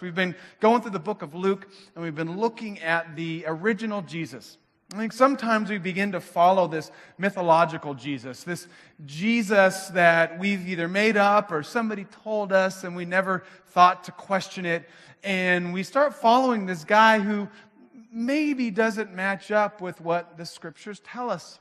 We've been going through the book of Luke, and we've been looking at the original Jesus. I think sometimes we begin to follow this mythological Jesus, this Jesus that we've either made up or somebody told us and we never thought to question it. And we start following this guy who maybe doesn't match up with what the scriptures tell us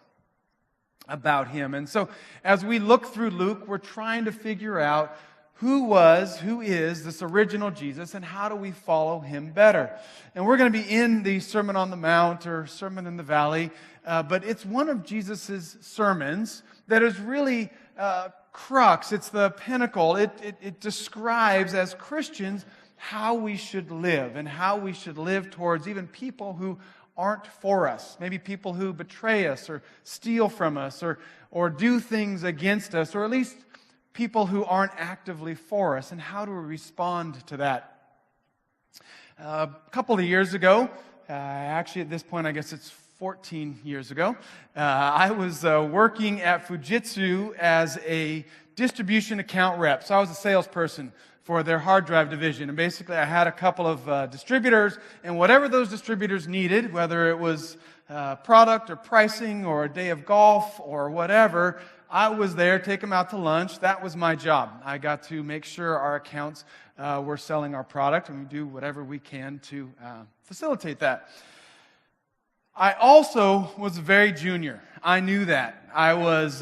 about him. And so as we look through Luke, we're trying to figure out who is this original Jesus, and how do we follow him better? And we're going to be in the Sermon on the Mount or Sermon in the Valley, but it's one of Jesus' sermons that is really crux. It's the pinnacle. It describes as Christians how we should live and how we should live towards even people who aren't for us. Maybe people who betray us or steal from us or do things against us, or at least people who aren't actively for us, and how do we respond to that? A couple of years ago, actually at this point I guess it's 14 years ago, I was working at Fujitsu as a distribution account rep. So I was a salesperson for their hard drive division. And basically I had a couple of distributors, and whatever those distributors needed, whether it was product or pricing or a day of golf or whatever, I was there, take them out to lunch. That was my job. I got to make sure our accounts were selling our product, and we do whatever we can to facilitate that. I also was very junior. I knew that. I was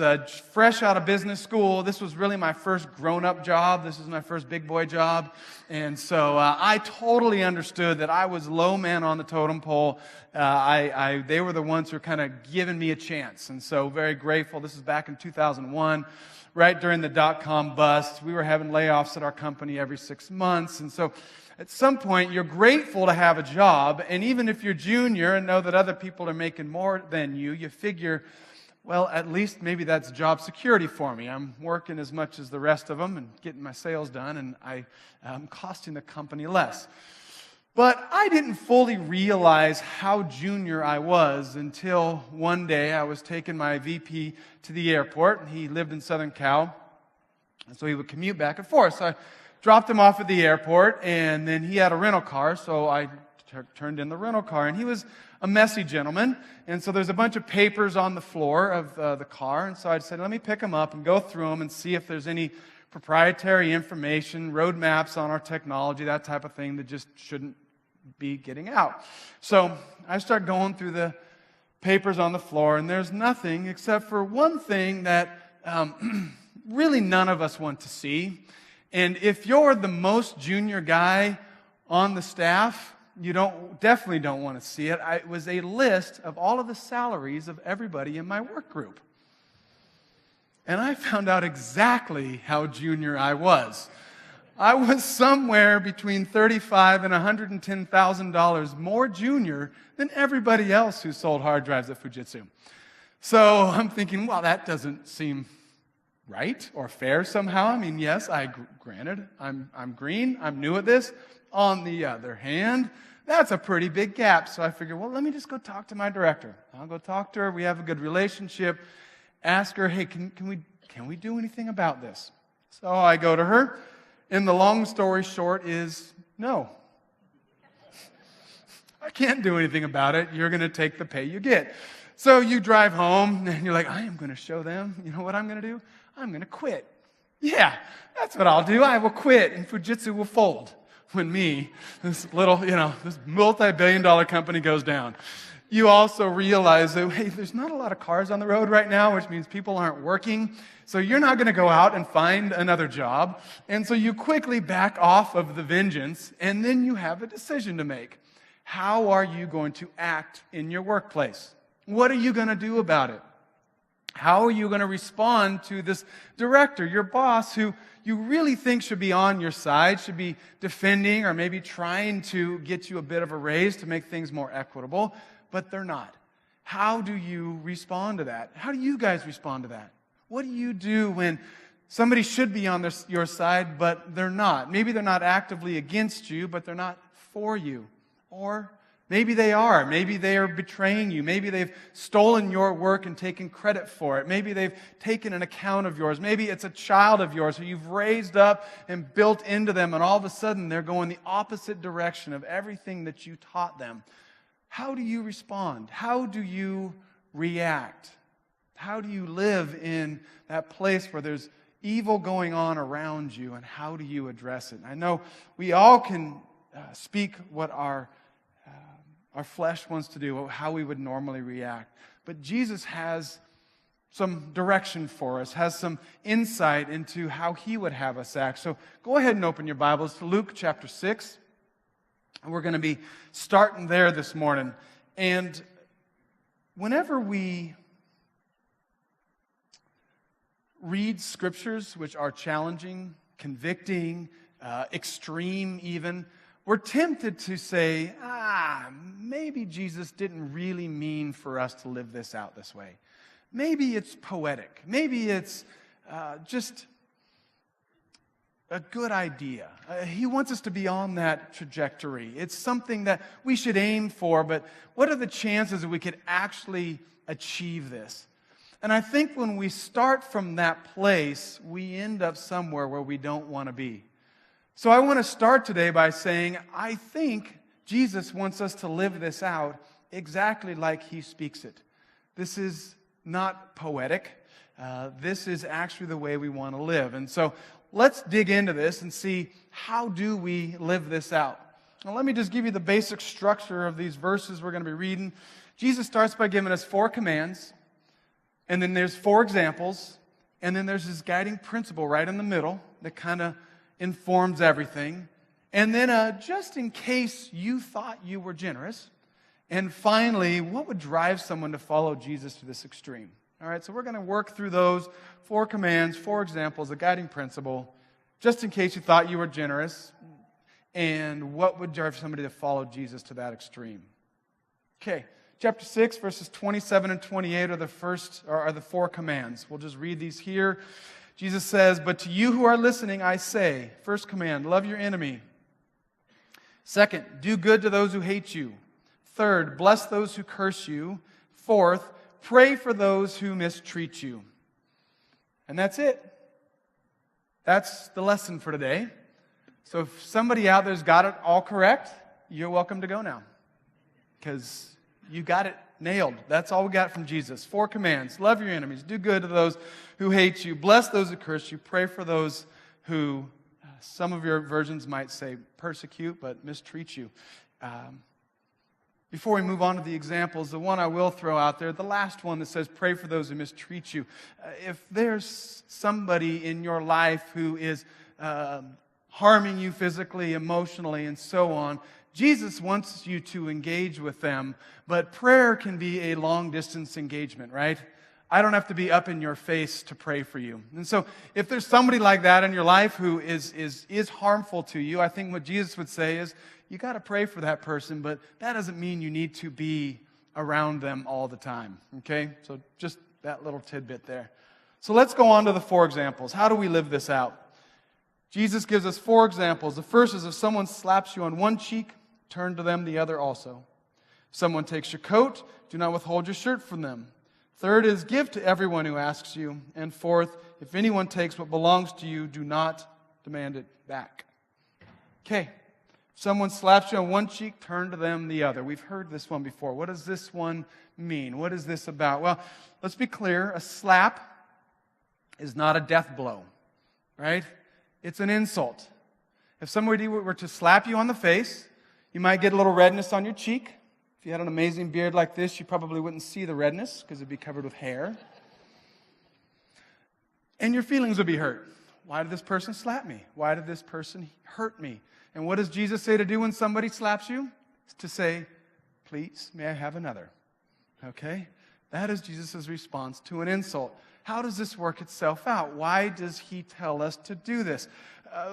fresh out of business school. This was really my first grown-up job. This was my first big boy job. And so I totally understood that I was low man on the totem pole. They were the ones who were kind of giving me a chance. And so very grateful. This is back in 2001, right during the dot-com bust. We were having layoffs at our company every 6 months. And so at some point, you're grateful to have a job. And even if you're junior and know that other people are making more than you figure, well, at least maybe that's job security for me. I'm working as much as the rest of them and getting my sales done, and I'm costing the company less. But I didn't fully realize how junior I was until one day I was taking my VP to the airport. He lived in Southern Cal, and so he would commute back and forth. So I dropped him off at the airport, and then he had a rental car, so I turned in the rental car. And he was a messy gentleman, and so there's a bunch of papers on the floor of the car, and so I said, let me pick them up and go through them and see if there's any proprietary information, roadmaps on our technology, that type of thing that just shouldn't be getting out. So I start going through the papers on the floor, and there's nothing except for one thing that really none of us want to see. And if you're the most junior guy on the staff, you definitely don't want to see it. It was a list of all of the salaries of everybody in my work group. And I found out exactly how junior I was. I was somewhere between $35,000 and $110,000 more junior than everybody else who sold hard drives at Fujitsu. So I'm thinking, well, that doesn't seem right or fair somehow. I mean, yes, granted, I'm green, I'm new at this. On the other hand, that's a pretty big gap. So I figured, well, let me just go talk to my director. I'll go talk to her. We have a good relationship. Ask her, hey, can we do anything about this? So I go to her, and the long story short is no. I can't do anything about it. You're going to take the pay you get. So you drive home, and you're like, I am going to show them. You know what I'm going to do? I'm going to quit. Yeah, that's what I'll do. I will quit, and Fujitsu will fold when this multi-billion-dollar company goes down. You also realize that, hey, there's not a lot of cars on the road right now, which means people aren't working. So you're not going to go out and find another job. And so you quickly back off of the vengeance, and then you have a decision to make. How are you going to act in your workplace? What are you going to do about it? How are you going to respond to this director, your boss, who you really think should be on your side, should be defending or maybe trying to get you a bit of a raise to make things more equitable, but they're not? How do you respond to that? How do you guys respond to that? What do you do when somebody should be on your side, but they're not? Maybe they're not actively against you, but they're not for you. Or Maybe they are. Maybe they are betraying you. Maybe they've stolen your work and taken credit for it. Maybe they've taken an account of yours. Maybe it's a child of yours who you've raised up and built into them, and all of a sudden they're going the opposite direction of everything that you taught them. How do you respond? How do you react? How do you live in that place where there's evil going on around you, and how do you address it? I know we all can speak what our flesh wants to do, how we would normally react. But Jesus has some direction for us, has some insight into how He would have us act. So go ahead and open your Bibles to Luke chapter 6. And we're going to be starting there this morning. And whenever we read scriptures which are challenging, convicting, extreme even, we're tempted to say, maybe Jesus didn't really mean for us to live this out this way. Maybe it's poetic. Maybe it's just a good idea. He wants us to be on that trajectory. It's something that we should aim for, but what are the chances that we could actually achieve this? And I think when we start from that place, we end up somewhere where we don't want to be. So I want to start today by saying, I think Jesus wants us to live this out exactly like He speaks it. This is not poetic. This is actually the way we want to live. And so let's dig into this and see, how do we live this out? Now, let me just give you the basic structure of these verses we're going to be reading. Jesus starts by giving us 4 commands, and then there's 4 examples, and then there's this guiding principle right in the middle that kind of informs everything. And then just in case you thought you were generous. And finally, what would drive someone to follow Jesus to this extreme? All right, so we're going to work through those 4 commands, 4 examples, a guiding principle, just in case you thought you were generous, and what would drive somebody to follow Jesus to that extreme. Okay, chapter 6, verses 27 and 28 are the 4 commands. We'll just read these here. Jesus says, "But to you who are listening, I say," first command, love your enemy. Second, do good to those who hate you. Third, bless those who curse you. Fourth, pray for those who mistreat you. And that's it. That's the lesson for today. So if somebody out there's got it all correct, you're welcome to go now. Because you got it nailed. That's all we got from Jesus. 4 commands. Love your enemies. Do good to those who hate you. Bless those who curse you. Pray for those who, some of your versions might say persecute, but mistreat you. Before we move on to the examples, the one I will throw out there, the last one that says pray for those who mistreat you. If there's somebody in your life who is harming you physically, emotionally, and so on, Jesus wants you to engage with them, but prayer can be a long-distance engagement, right? I don't have to be up in your face to pray for you. And so if there's somebody like that in your life who is harmful to you, I think what Jesus would say is, you got to pray for that person, but that doesn't mean you need to be around them all the time, okay? So just that little tidbit there. So let's go on to the 4 examples. How do we live this out? Jesus gives us 4 examples. The first is, if someone slaps you on one cheek, turn to them the other also. If someone takes your coat, do not withhold your shirt from them. Third is, give to everyone who asks you. And fourth, if anyone takes what belongs to you, do not demand it back. Okay. If someone slaps you on one cheek, turn to them the other. We've heard this one before. What does this one mean? What is this about? Well, let's be clear. A slap is not a death blow, right? It's an insult. If somebody were to slap you on the face, you might get a little redness on your cheek. If you had an amazing beard like this, you probably wouldn't see the redness because it'd be covered with hair. And your feelings would be hurt. Why did this person slap me? Why did this person hurt me? And what does Jesus say to do when somebody slaps you? It's to say, please, may I have another? Okay? That is Jesus' response to an insult. How does this work itself out? Why does He tell us to do this?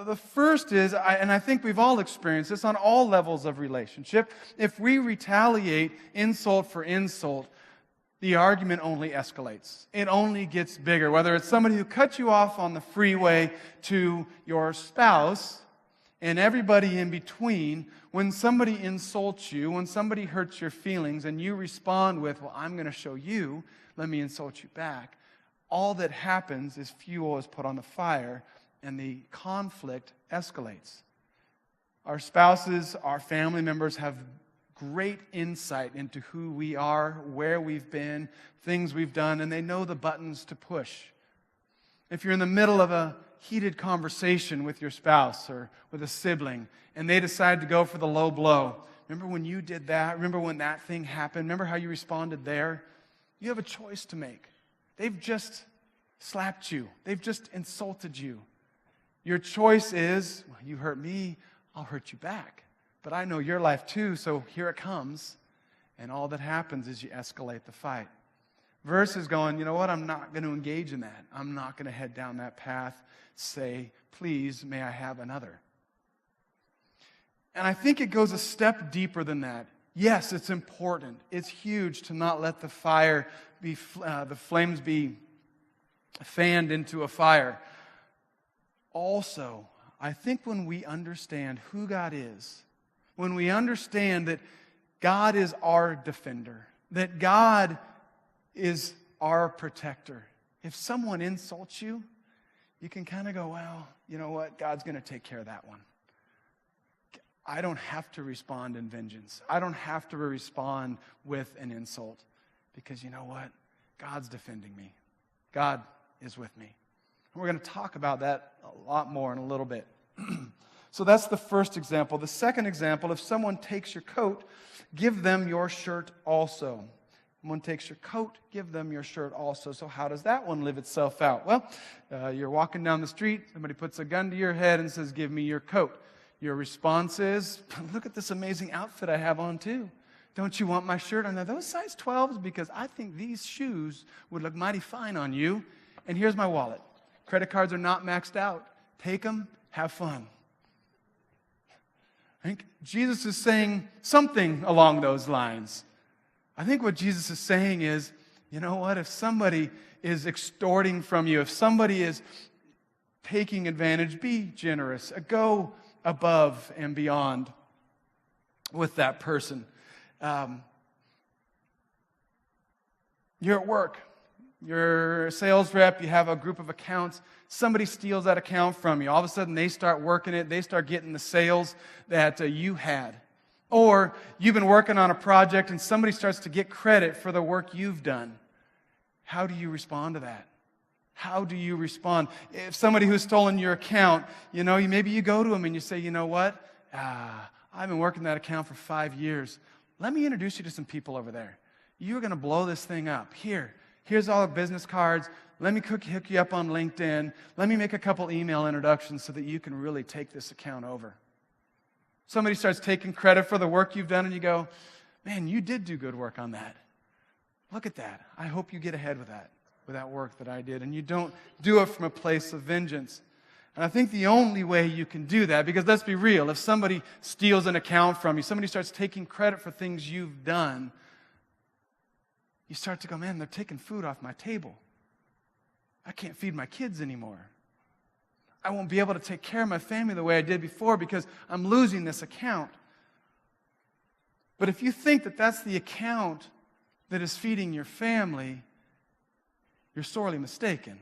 The first is, and I think we've all experienced this on all levels of relationship, if we retaliate insult for insult, the argument only escalates. It only gets bigger. Whether it's somebody who cut you off on the freeway to your spouse, and everybody in between, when somebody insults you, when somebody hurts your feelings, and you respond with, well, I'm going to show you, let me insult you back, all that happens is fuel is put on the fire, and the conflict escalates. Our spouses, our family members have great insight into who we are, where we've been, things we've done, and they know the buttons to push. If you're in the middle of a heated conversation with your spouse or with a sibling, and they decide to go for the low blow, remember when you did that? Remember when that thing happened? Remember how you responded there? You have a choice to make. They've just slapped you. They've just insulted you. Your choice is, well, you hurt me, I'll hurt you back. But I know your life too, so here it comes. And all that happens is you escalate the fight. Versus going, you know what, I'm not going to engage in that. I'm not going to head down that path. Say, please, may I have another? And I think it goes a step deeper than that. Yes, it's important. It's huge to not let the fire be, the flames be fanned into a fire. Also, I think when we understand who God is, when we understand that God is our defender, that God is our protector, if someone insults you, you can kind of go, well, you know what? God's going to take care of that one. I don't have to respond in vengeance. I don't have to respond with an insult because you know what? God's defending me. God is with me. And we're going to talk about that a lot more in a little bit. So that's the first example. The second example, if someone takes your coat, give them your shirt also. Someone takes your coat, give them your shirt also. So how does that one live itself out? Well, you're walking down the street, somebody puts a gun to your head and says, give me your coat. Your response is, look at this amazing outfit I have on too. Don't you want my shirt? And are those size 12s? Because I think these shoes would look mighty fine on you. And here's my wallet. Credit cards are not maxed out. Take them, have fun. I think Jesus is saying something along those lines. I think what Jesus is saying is, you know what, if somebody is extorting from you, if somebody is taking advantage, be generous. Go above and beyond with that person. You're at work. You're a sales rep. You have a group of accounts. Somebody steals that account from you. All of a sudden, they start working it. They start getting the sales that you had. Or you've been working on a project and somebody starts to get credit for the work you've done. How do you respond to that? How do you respond? If somebody who's stolen your account, maybe you go to them and you say, you know what? I've been working that account for 5 years. Let me introduce you to some people over there. You're going to blow this thing up. Here's all the business cards. Let me hook you up on LinkedIn. Let me make a couple email introductions so that you can really take this account over. Somebody starts taking credit for the work you've done and you go, man, you did do good work on that. Look at that. I hope you get ahead with that work that I did. And you don't do it from a place of vengeance. And I think the only way you can do that, because let's be real, if somebody steals an account from you, somebody starts taking credit for things you've done, you start to go, man, they're taking food off my table. I can't feed my kids anymore. I won't be able to take care of my family the way I did before because I'm losing this account. But if you think that that's the account that is feeding your family, you're sorely mistaken.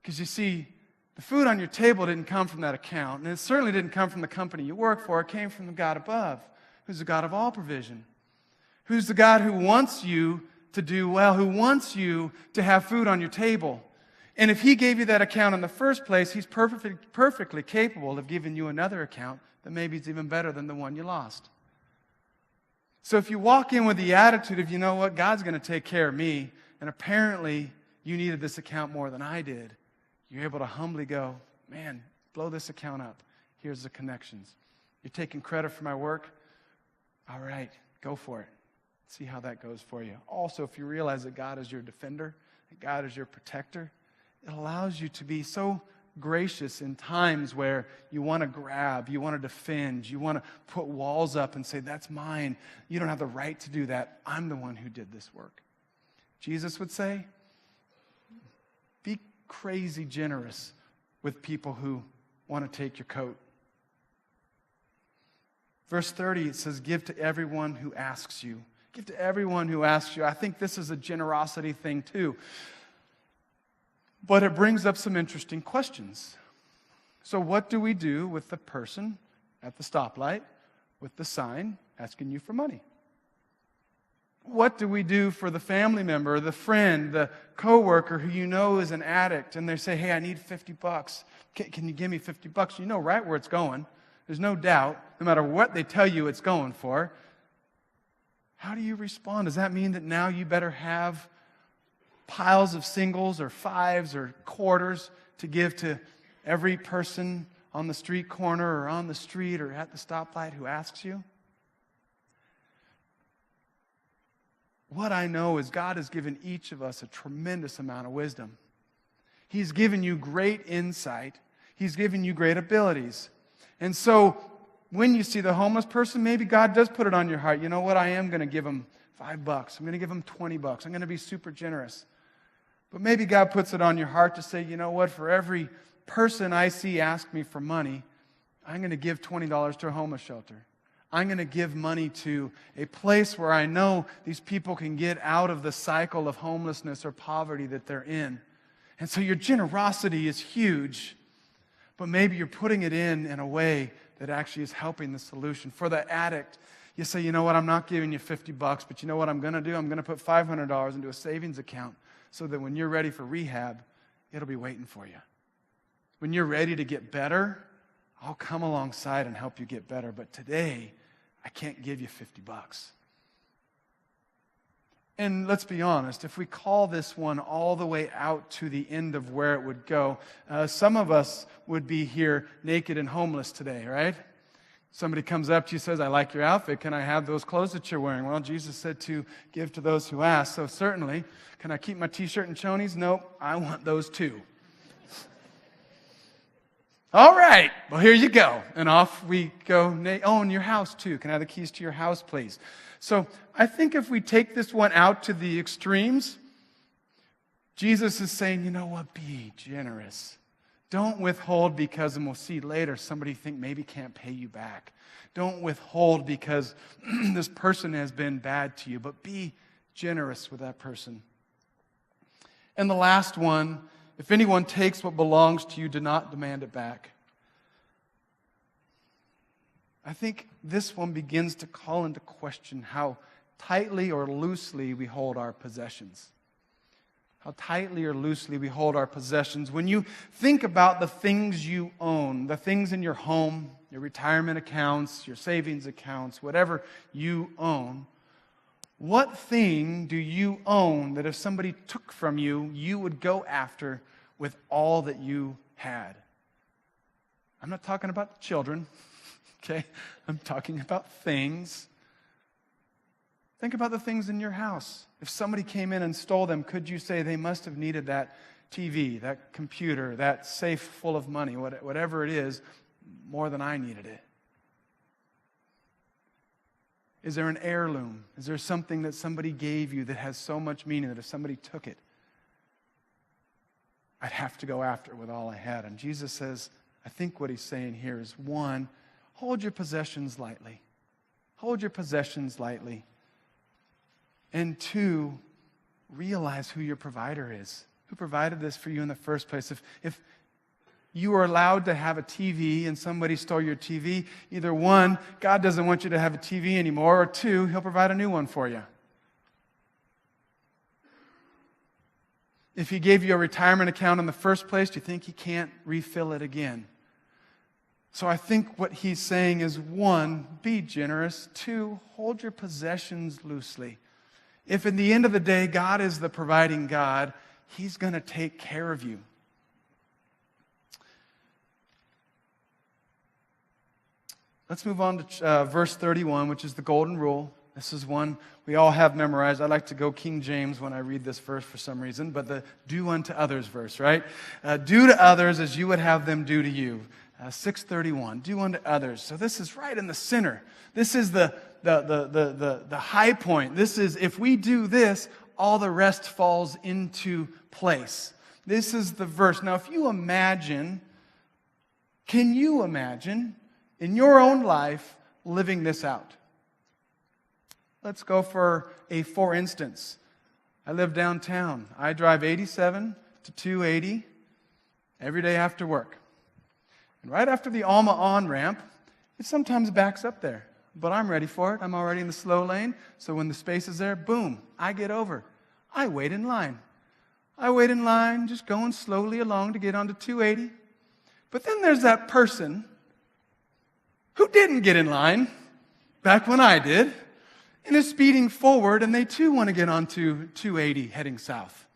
Because you see, the food on your table didn't come from that account, and it certainly didn't come from the company you work for. It came from the God above, who's the God of all provision, who's the God who wants you to do well, who wants you to have food on your table. And if He gave you that account in the first place, He's perfectly capable of giving you another account that maybe is even better than the one you lost. So if you walk in with the attitude of, you know what, God's going to take care of me, and apparently you needed this account more than I did, you're able to humbly go, man, blow this account up. Here's the connections. You're taking credit for my work? All right, go for it. See how that goes for you. Also, if you realize that God is your defender, that God is your protector, it allows you to be so gracious in times where you want to grab, you want to defend, you want to put walls up and say, that's mine. You don't have the right to do that. I'm the one who did this work. Jesus would say, be crazy generous with people who want to take your coat. Verse 30, it says, give to everyone who asks you. Give to everyone who asks you. I think this is a generosity thing too. But it brings up some interesting questions. So what do we do with the person at the stoplight with the sign asking you for money? What do we do for the family member, the friend, the coworker who you know is an addict, and they say, hey, I need $50. Can you give me $50? You know right where it's going. There's no doubt, no matter what they tell you it's going for. How do you respond? Does that mean that now you better have piles of singles or fives or quarters to give to every person on the street corner or on the street or at the stoplight who asks you? What I know is God has given each of us a tremendous amount of wisdom. He's given you great insight. He's given you great abilities. And so when you see the homeless person, maybe God does put it on your heart. You know what? I am going to give them $5. I'm going to give them $20. I'm going to be super generous. But maybe God puts it on your heart to say, you know what? For every person I see ask me for money, I'm going to give $20 to a homeless shelter. I'm going to give money to a place where I know these people can get out of the cycle of homelessness or poverty that they're in. And so your generosity is huge, but maybe you're putting it in a way that actually is helping the solution. For the addict, you say, you know what, I'm not giving you $50, but you know what I'm going to do? I'm going to put $500 into a savings account so that when you're ready for rehab, it'll be waiting for you. When you're ready to get better, I'll come alongside and help you get better. But today, I can't give you $50. And let's be honest, if we call this one all the way out to the end of where it would go, some of us would be here naked and homeless today, right? Somebody comes up to you and says, I like your outfit. Can I have those clothes that you're wearing? Well, Jesus said to give to those who ask. So certainly, can I keep my t-shirt and chonies? Nope, I want those too. All right, well, here you go. And off we go. Oh, and your house too. Can I have the keys to your house, please? So I think if we take this one out to the extremes, Jesus is saying, you know what, be generous. Don't withhold because, and we'll see later, somebody think maybe can't pay you back. Don't withhold because this person has been bad to you, but be generous with that person. And the last one, if anyone takes what belongs to you, do not demand it back. I think this one begins to call into question how tightly or loosely we hold our possessions. How tightly or loosely we hold our possessions. When you think about the things you own, the things in your home, your retirement accounts, your savings accounts, whatever you own, what thing do you own that if somebody took from you, you would go after with all that you had? I'm not talking about the children, okay? I'm talking about things. Think about the things in your house. If somebody came in and stole them, could you say they must have needed that TV, that computer, that safe full of money, whatever it is, more than I needed it? Is there an heirloom? Is there something that somebody gave you that has so much meaning that if somebody took it, I'd have to go after it with all I had? And Jesus says, I think what he's saying here is, one, hold your possessions lightly. Hold your possessions lightly. And two, realize who your provider is. Who provided this for you in the first place? If you were allowed to have a TV and somebody stole your TV, either one, God doesn't want you to have a TV anymore, or two, he'll provide a new one for you. If he gave you a retirement account in the first place, do you think he can't refill it again? So I think what he's saying is, one, be generous. Two, hold your possessions loosely. If in the end of the day, God is the providing God, he's going to take care of you. Let's move on to verse 31, which is the golden rule. This is one we all have memorized. I like to go King James when I read this verse for some reason, but the do unto others verse, right? Do to others as you would have them do to you. 6:31, do unto others. So this is right in the center. This is the high point. This is, if we do this, all the rest falls into place. This is the verse. Now, if you imagine, can you imagine in your own life living this out. Let's go for instance. I live downtown. I drive 87 to 280 every day after work. And right after the Alma on-ramp, it sometimes backs up there. But I'm ready for it. I'm already in the slow lane. So when the space is there, boom, I get over. I wait in line. Just going slowly along to get onto 280. But then there's that person who didn't get in line back when I did and is speeding forward, and they too want to get onto 280 heading south.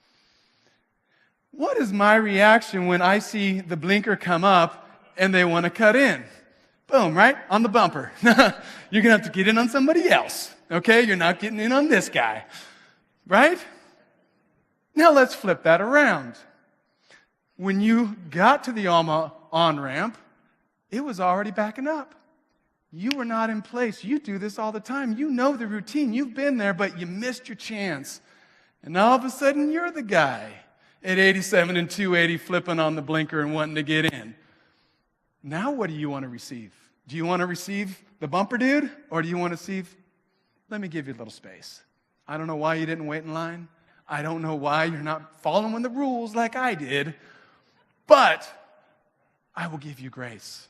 What is my reaction when I see the blinker come up and they want to cut in? Boom, right? On the bumper. You're going to have to get in on somebody else. Okay? You're not getting in on this guy. Right? Now let's flip that around. When you got to the Alma on-ramp, it was already backing up. You were not in place. You do this all the time. You know the routine. You've been there, but you missed your chance. And all of a sudden, you're the guy at 87 and 280 flipping on the blinker and wanting to get in. Now what do you want to receive? Do you want to receive the bumper dude? Or do you want to receive, let me give you a little space. I don't know why you didn't wait in line. I don't know why you're not following the rules like I did. But I will give you grace.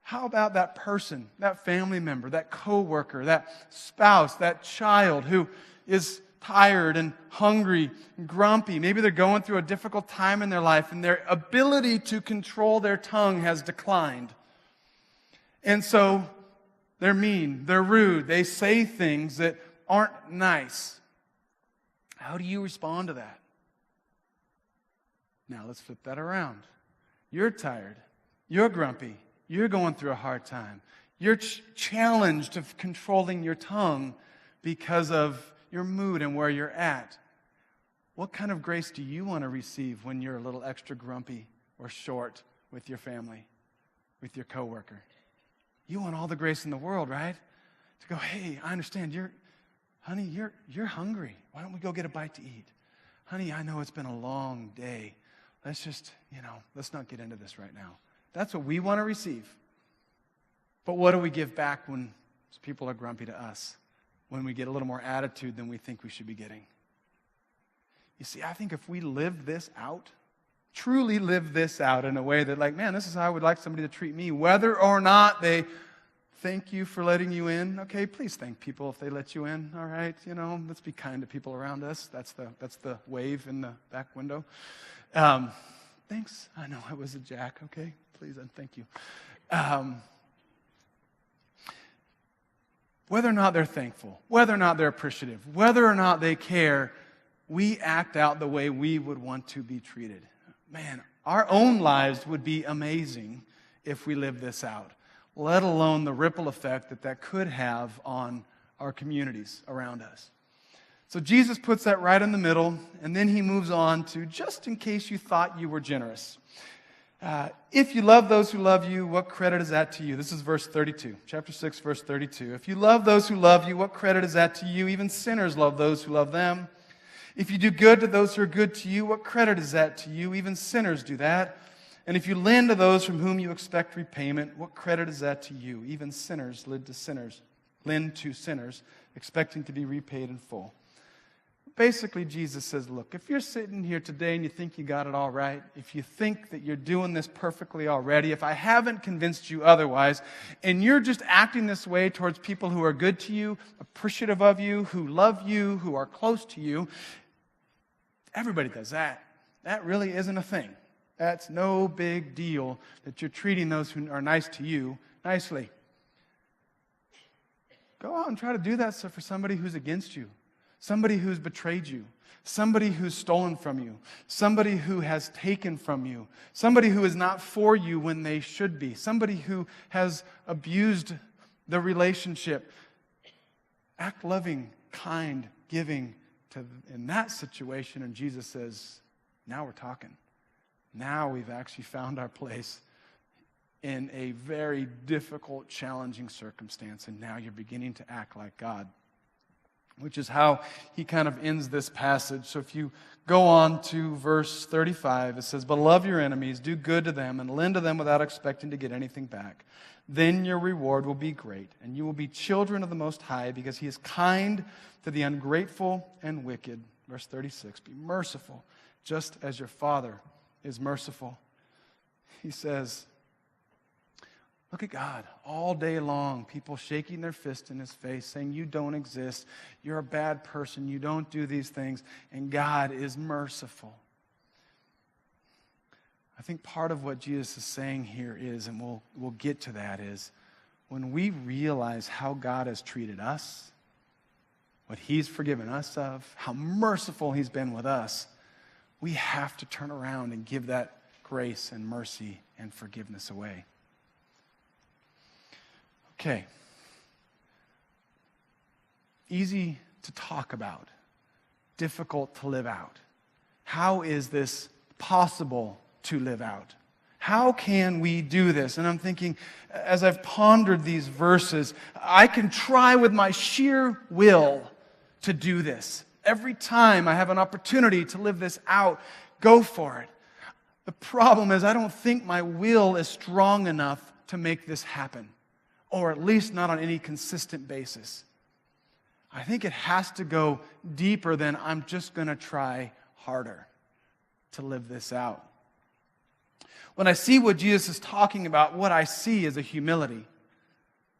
How about that person, that family member, that coworker, that spouse, that child who is tired and hungry and grumpy? Maybe they're going through a difficult time in their life and their ability to control their tongue has declined. And so they're mean, they're rude, they say things that aren't nice. How do you respond to that? Now let's flip that around. You're tired, you're grumpy, you're going through a hard time. You're challenged of controlling your tongue because of your mood and where you're at. What kind of grace do you want to receive when you're a little extra grumpy or short with your family, with your coworker? You want all the grace in the world, right? To go, hey, I understand honey, you're hungry. Why don't we go get a bite to eat? Honey, I know it's been a long day. Let's just, let's not get into this right now. That's what we want to receive. But what do we give back when people are grumpy to us? When we get a little more attitude than we think we should be getting? You see, I think if we live this out, truly live this out in a way that this is how I would like somebody to treat me, whether or not they thank you for letting you in. Okay, please thank people if they let you in, all right? Let's be kind to people around us. That's the wave in the back window. Thanks. I know I was a jack, okay? Please and thank you. Whether or not they're thankful, whether or not they're appreciative, whether or not they care, we act out the way we would want to be treated. Man, our own lives would be amazing if we lived this out, let alone the ripple effect that could have on our communities around us. So Jesus puts that right in the middle, and then he moves on to, just in case you thought you were generous. If you love those who love you, what credit is that to you? This is verse 32, chapter 6, verse 32. If you love those who love you, what credit is that to you? Even sinners love those who love them. If you do good to those who are good to you, what credit is that to you? Even sinners do that. And if you lend to those from whom you expect repayment, what credit is that to you? Even sinners lend to sinners, expecting to be repaid in full. Basically, Jesus says, look, if you're sitting here today and you think you got it all right, if you think that you're doing this perfectly already, if I haven't convinced you otherwise, and you're just acting this way towards people who are good to you, appreciative of you, who love you, who are close to you, everybody does that. That really isn't a thing. That's no big deal that you're treating those who are nice to you nicely. Go out and try to do that for somebody who's against you. Somebody who's betrayed you, somebody who's stolen from you, somebody who has taken from you, somebody who is not for you when they should be, somebody who has abused the relationship. Act loving, kind, giving in that situation, and Jesus says, now we're talking. Now we've actually found our place in a very difficult, challenging circumstance, and now you're beginning to act like God. Which is how he kind of ends this passage. So if you go on to verse 35, it says, but love your enemies, do good to them, and lend to them without expecting to get anything back. then your reward will be great, and you will be children of the Most High, because He is kind to the ungrateful and wicked. Verse 36, be merciful, just as your Father is merciful. He says, look at God. All day long, people shaking their fist in His face, saying, you don't exist, you're a bad person, you don't do these things, and God is merciful. I think part of what Jesus is saying here is, and we'll get to that, is when we realize how God has treated us, what He's forgiven us of, how merciful He's been with us, we have to turn around and give that grace and mercy and forgiveness away. Okay. Easy to talk about, difficult to live out. How is this possible to live out? How can we do this? And I'm thinking, as I've pondered these verses, I can try with my sheer will to do this. Every time I have an opportunity to live this out, go for it. The problem is I don't think my will is strong enough to make this happen, or at least not on any consistent basis. I think it has to go deeper than I'm just going to try harder to live this out. When I see what Jesus is talking about, what I see is a humility.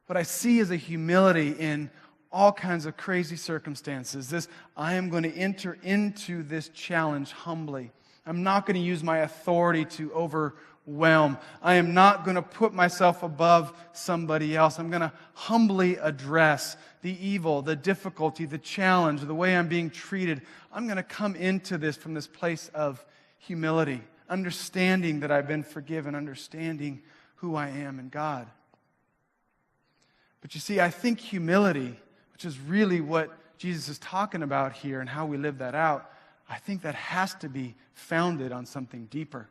What I see is a humility in all kinds of crazy circumstances. I am going to enter into this challenge humbly. I'm not going to use my authority to overwhelm. I am not going to put myself above somebody else. I'm going to humbly address the evil, the difficulty, the challenge, the way I'm being treated. I'm going to come into this from this place of humility, understanding that I've been forgiven, understanding who I am in God. But you see, I think humility, which is really what Jesus is talking about here and how we live that out, I think that has to be founded on something deeper.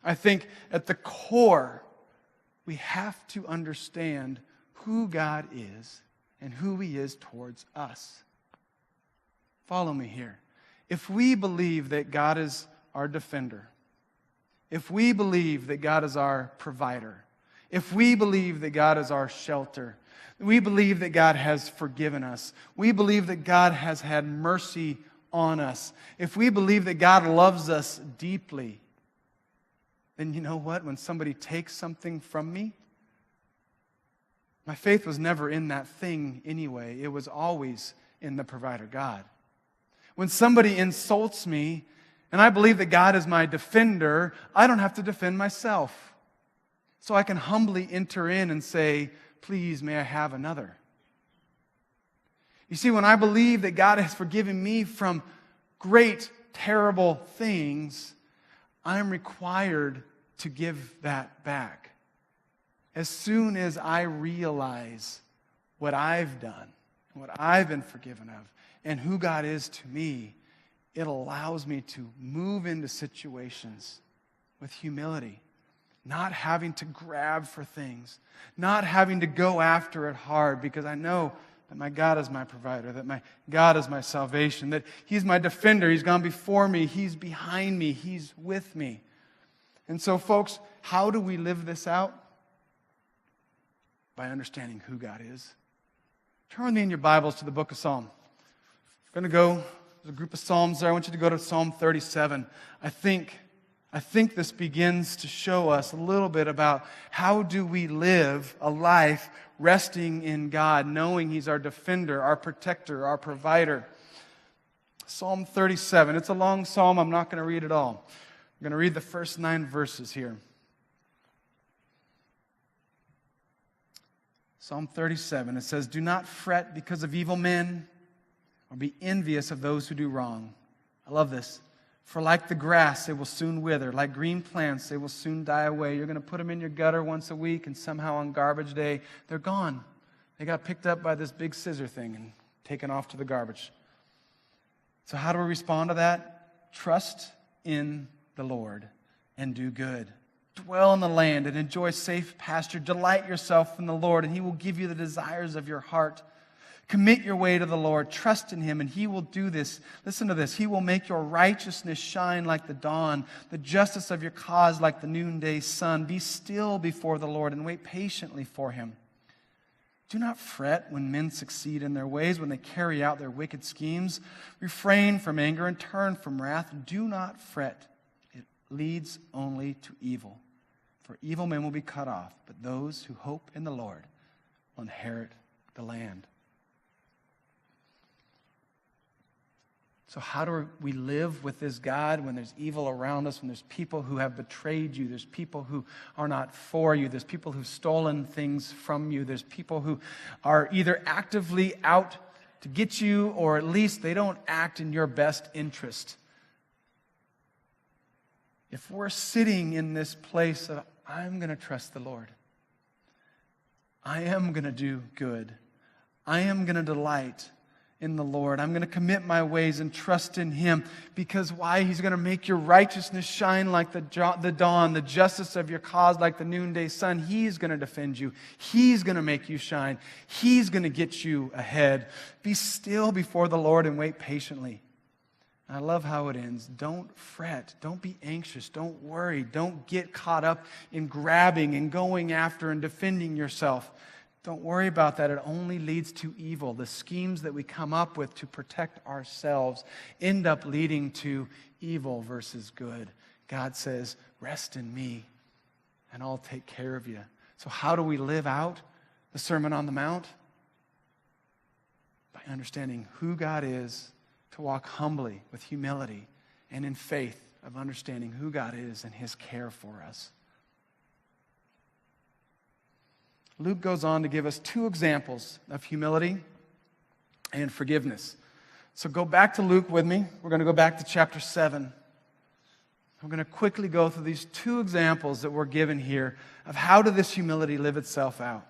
I think at the core, we have to understand who God is and who He is towards us. Follow me here. If we believe that God is our defender, if we believe that God is our provider, if we believe that God is our shelter, we believe that God has forgiven us, we believe that God has had mercy on us, if we believe that God loves us deeply, then you know what? When somebody takes something from me, my faith was never in that thing anyway. It was always in the provider God. When somebody insults me, and I believe that God is my defender, I don't have to defend myself. So I can humbly enter in and say, please, may I have another? You see, when I believe that God has forgiven me from great, terrible things, I'm required to give that back. As soon as I realize what I've done, what I've been forgiven of, and who God is to me, it allows me to move into situations with humility, not having to grab for things, not having to go after it hard, because I know that my God is my provider, that my God is my salvation, that He's my defender, He's gone before me, He's behind me, He's with me. And so, folks, how do we live this out? By understanding who God is. Turn with me in your Bibles to the book of Psalm. We're going to go, there's a group of Psalms there. I want you to go to Psalm 37. I think this begins to show us a little bit about how do we live a life resting in God, knowing He's our defender, our protector, our provider. Psalm 37. It's a long psalm. I'm not going to read it all. I'm going to read the first 9 verses here. Psalm 37. It says, "Do not fret because of evil men, or be envious of those who do wrong." I love this. "For like the grass, they will soon wither. Like green plants, they will soon die away." You're going to put them in your gutter once a week, and somehow on garbage day, they're gone. They got picked up by this big scissor thing and taken off to the garbage. So how do we respond to that? Trust in the Lord and do good. Dwell in the land and enjoy safe pasture. Delight yourself in the Lord, and He will give you the desires of your heart. Commit your way to the Lord. Trust in Him, and He will do this. Listen to this. He will make your righteousness shine like the dawn, the justice of your cause like the noonday sun. Be still before the Lord and wait patiently for Him. Do not fret when men succeed in their ways, when they carry out their wicked schemes. Refrain from anger and turn from wrath. Do not fret. It leads only to evil. For evil men will be cut off, but those who hope in the Lord will inherit the land. So how do we live with this God when there's evil around us, when there's people who have betrayed you, there's people who are not for you, there's people who've stolen things from you, there's people who are either actively out to get you, or at least they don't act in your best interest? If we're sitting in this place of, I'm going to trust the Lord, I am going to do good, I am going to delight in the Lord, I'm going to commit my ways and trust in Him, because why? He's going to make your righteousness shine like the dawn, the justice of your cause like the noonday sun. He's going to defend you. He's going to make you shine. He's going to get you ahead. Be still before the Lord and wait patiently. I love how it ends. Don't fret. Don't be anxious. Don't worry. Don't get caught up in grabbing and going after and defending yourself. Don't worry about that. It only leads to evil. The schemes that we come up with to protect ourselves end up leading to evil versus good. God says, rest in me, and I'll take care of you. So how do we live out the Sermon on the Mount? By understanding who God is, to walk humbly with humility and in faith of understanding who God is and His care for us. Luke goes on to give us two examples of humility and forgiveness. So go back to Luke with me. We're going to go back to chapter 7. I'm going to quickly go through these two examples that we're given here of how does this humility live itself out.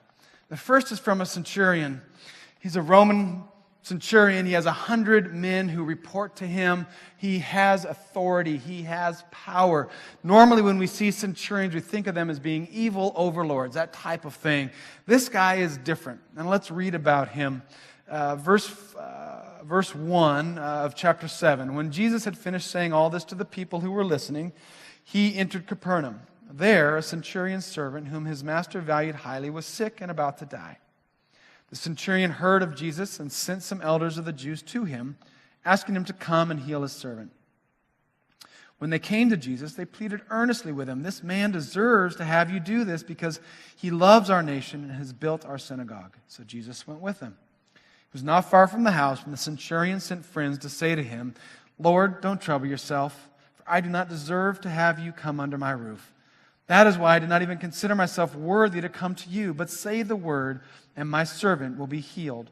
The first is from a centurion. He's a Roman centurion. He has 100 men who report to him. He has authority. He has power. Normally when we see centurions, we think of them as being evil overlords, that type of thing. This guy is different. And let's read about him. Verse 1 of chapter 7. When Jesus had finished saying all this to the people who were listening, he entered Capernaum. There, a centurion's servant, whom his master valued highly, was sick and about to die. The centurion heard of Jesus and sent some elders of the Jews to him, asking him to come and heal his servant. When they came to Jesus, they pleaded earnestly with him, "This man deserves to have you do this because he loves our nation and has built our synagogue." So Jesus went with them. He was not far from the house when the centurion sent friends to say to him, "Lord, don't trouble yourself, for I do not deserve to have you come under my roof. That is why I did not even consider myself worthy to come to you, but say the word, and my servant will be healed.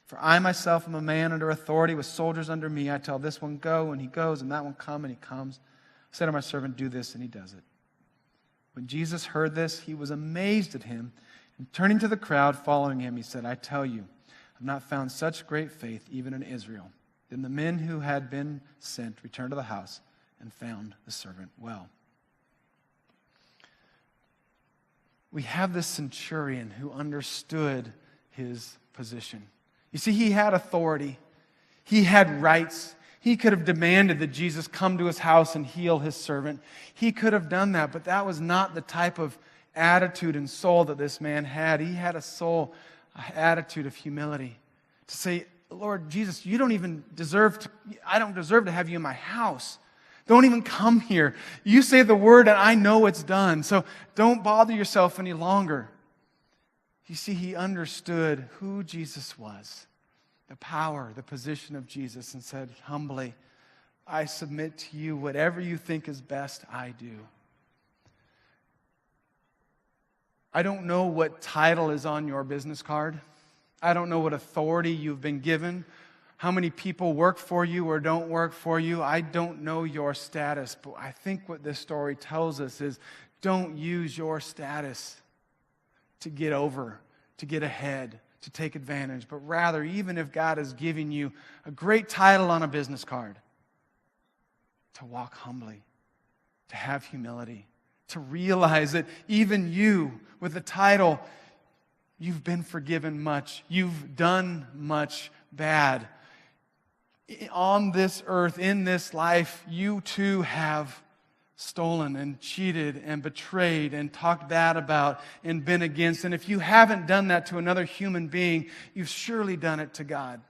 For I myself am a man under authority with soldiers under me. I tell this one, go, and he goes, and that one, come, and he comes. I say to my servant, do this, and he does it." When Jesus heard this, he was amazed at him, and turning to the crowd following him, he said, "I tell you, I have not found such great faith even in Israel." Then the men who had been sent returned to the house and found the servant well. We have this centurion who understood his position. You see, he had authority. He had rights. He could have demanded that Jesus come to his house and heal his servant. He could have done that, but that was not the type of attitude and soul that this man had. He had an attitude of humility. To say, "Lord Jesus, you don't even I don't deserve to have you in my house. Don't even come here. You say the word and I know it's done. So don't bother yourself any longer." You see, he understood who Jesus was, the power, the position of Jesus, and said humbly, "I submit to you. Whatever you think is best, I do." I don't know what title is on your business card. I don't know what authority you've been given, how many people work for you or don't work for you. I don't know your status, but I think what this story tells us is don't use your status to get over, to get ahead, to take advantage, but rather, even if God is giving you a great title on a business card, to walk humbly, to have humility, to realize that even you with the title, You've been forgiven much. You've done much bad. On this earth, in this life, you too have stolen and cheated and betrayed and talked bad about and been against. And if you haven't done that to another human being, you've surely done it to God.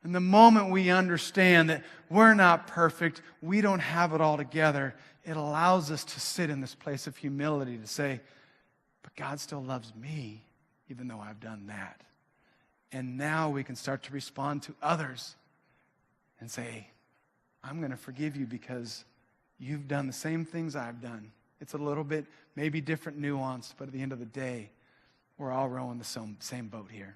And the moment we understand that we're not perfect, we don't have it all together, it allows us to sit in this place of humility to say, but God still loves me, even though I've done that. And now we can start to respond to others and say, I'm going to forgive you because you've done the same things I've done. It's a little bit, maybe different nuance, but at the end of the day, we're all rowing the same boat here.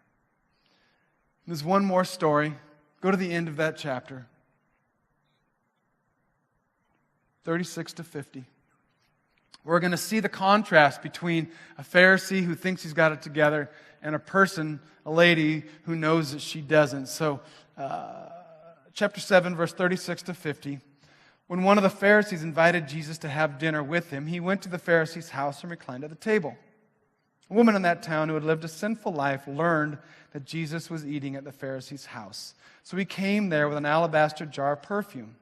There's one more story. Go to the end of that chapter. 36 to 50. We're going to see the contrast between a Pharisee who thinks he's got it together and a person, a lady, who knows that she doesn't. So, chapter 7, verse 36 to 50. When one of the Pharisees invited Jesus to have dinner with him, he went to the Pharisee's house and reclined at the table. A woman in that town who had lived a sinful life learned that Jesus was eating at the Pharisee's house. So he came there with an alabaster jar of perfume.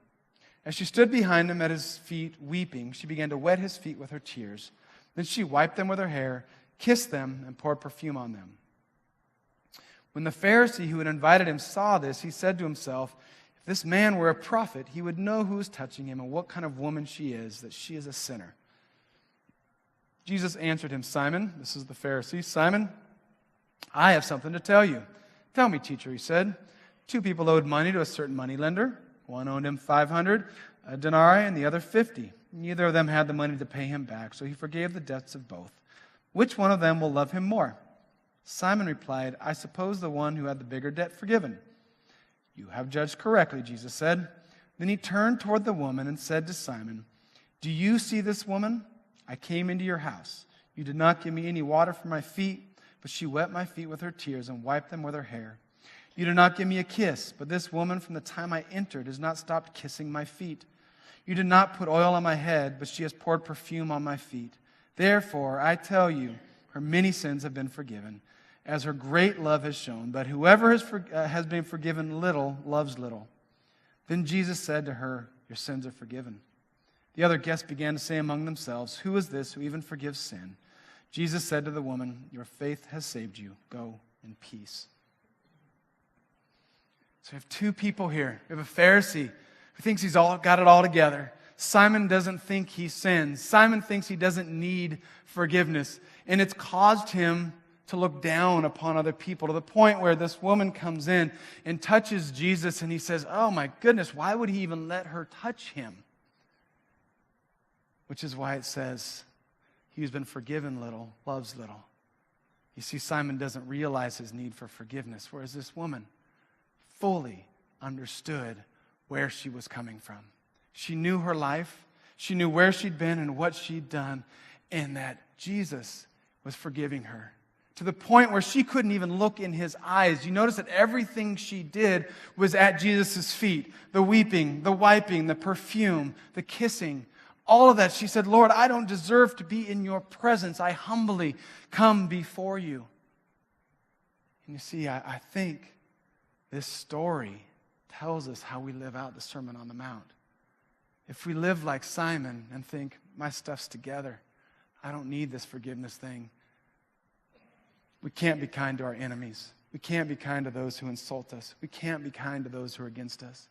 As she stood behind him at his feet weeping, she began to wet his feet with her tears. Then she wiped them with her hair, kissed them, and poured perfume on them. When the Pharisee who had invited him saw this, he said to himself, if this man were a prophet, he would know who is touching him and what kind of woman she is, that she is a sinner. Jesus answered him, Simon, this is the Pharisee, Simon, I have something to tell you. Tell me, teacher, he said. 2 people owed money to a certain moneylender. One owed him 500 denarii and the other 50. Neither of them had the money to pay him back, so he forgave the debts of both. Which one of them will love him more? Simon replied, I suppose the one who had the bigger debt forgiven. You have judged correctly, Jesus said. Then he turned toward the woman and said to Simon, do you see this woman? I came into your house. You did not give me any water for my feet, but she wet my feet with her tears and wiped them with her hair. You did not give me a kiss, but this woman from the time I entered has not stopped kissing my feet. You did not put oil on my head, but she has poured perfume on my feet. Therefore, I tell you, her many sins have been forgiven, as her great love has shown. But whoever has been forgiven little loves little. Then Jesus said to her, your sins are forgiven. The other guests began to say among themselves, who is this who even forgives sin? Jesus said to the woman, your faith has saved you. Go in peace. So we have 2 people here. We have a Pharisee who thinks he's got it all together. Simon doesn't think he sins. Simon thinks he doesn't need forgiveness. And it's caused him to look down upon other people to the point where this woman comes in and touches Jesus and he says, oh my goodness, why would he even let her touch him? Which is why it says, he who's been forgiven little loves little. You see, Simon doesn't realize his need for forgiveness, whereas this woman fully understood where she was coming from. She knew her life, she knew where she'd been and what she'd done, and that Jesus was forgiving her. To the point where she couldn't even look in his eyes. You notice that everything she did was at Jesus' feet. The weeping, the wiping, the perfume, the kissing, all of that. She said, Lord, I don't deserve to be in your presence. I humbly come before you. And you see, I think this story tells us how we live out the Sermon on the Mount. If we live like Simon and think, my stuff's together, I don't need this forgiveness thing, we can't be kind to our enemies. We can't be kind to those who insult us. We can't be kind to those who are against us.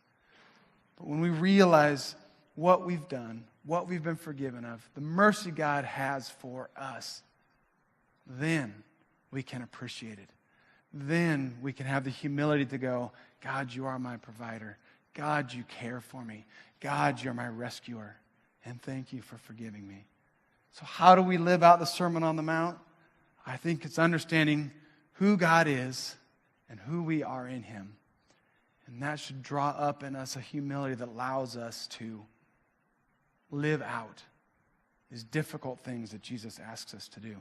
But when we realize what we've done, what we've been forgiven of, the mercy God has for us, then we can appreciate it. Then we can have the humility to go, God, you are my provider. God, you care for me. God, you're my rescuer. And thank you for forgiving me. So how do we live out the Sermon on the Mount? I think it's understanding who God is and who we are in him. And that should draw up in us a humility that allows us to live out these difficult things that Jesus asks us to do.